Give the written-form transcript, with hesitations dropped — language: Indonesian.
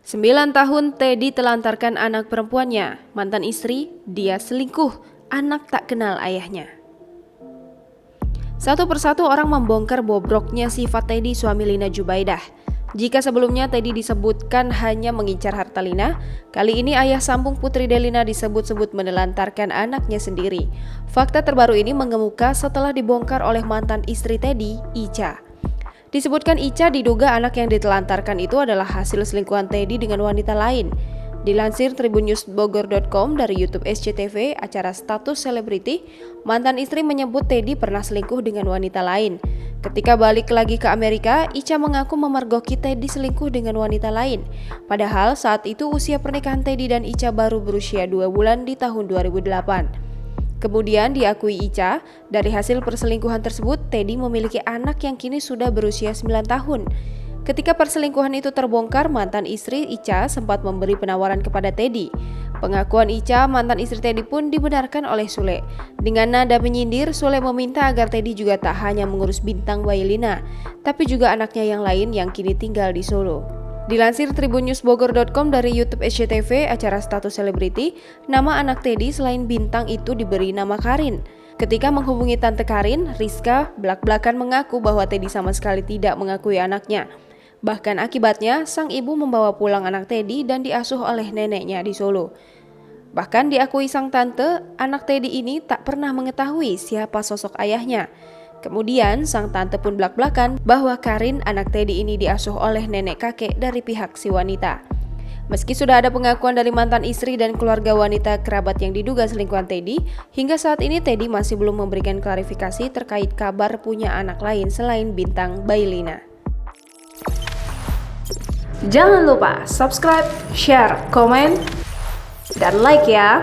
9 tahun Teddy telantarkan anak perempuannya, mantan istri, dia selingkuh, anak tak kenal ayahnya. Satu persatu orang membongkar bobroknya sifat Teddy suami Lina Jubaidah. Jika sebelumnya Teddy disebutkan hanya mengincar harta Lina, kali ini ayah sambung putri Delina disebut-sebut menelantarkan anaknya sendiri. Fakta terbaru ini mengemuka setelah dibongkar oleh mantan istri Teddy, Ica. Disebutkan Ica diduga anak yang ditelantarkan itu adalah hasil selingkuhan Teddy dengan wanita lain. Dilansir tribunnews.bogor.com dari YouTube SCTV acara Status Selebriti, mantan istri menyebut Teddy pernah selingkuh dengan wanita lain. Ketika balik lagi ke Amerika, Ica mengaku memergoki Teddy selingkuh dengan wanita lain. Padahal saat itu usia pernikahan Teddy dan Ica baru berusia 2 bulan di tahun 2008. Kemudian diakui Ica, dari hasil perselingkuhan tersebut, Teddy memiliki anak yang kini sudah berusia 9 tahun. Ketika perselingkuhan itu terbongkar, mantan istri Ica sempat memberi penawaran kepada Teddy. Pengakuan Ica, mantan istri Teddy pun dibenarkan oleh Sule. Dengan nada menyindir, Sule meminta agar Teddy juga tak hanya mengurus bintang bayi Lina, tapi juga anaknya yang lain yang kini tinggal di Solo. Dilansir tribunnews.bogor.com dari YouTube SCTV acara Status Selebriti, nama anak Teddy selain Bintang itu diberi nama Karin. Ketika menghubungi Tante Karin, Rizka belak-belakan mengaku bahwa Teddy sama sekali tidak mengakui anaknya. Bahkan akibatnya, sang ibu membawa pulang anak Teddy dan diasuh oleh neneknya di Solo. Bahkan diakui sang tante, anak Teddy ini tak pernah mengetahui siapa sosok ayahnya. Kemudian, sang tante pun belak-belakan bahwa Karin, anak Teddy ini diasuh oleh nenek kakek dari pihak si wanita. Meski sudah ada pengakuan dari mantan istri dan keluarga wanita kerabat yang diduga selingkuhan Teddy, hingga saat ini Teddy masih belum memberikan klarifikasi terkait kabar punya anak lain selain bintang bayi Lina. Jangan lupa subscribe, share, komen, dan like ya!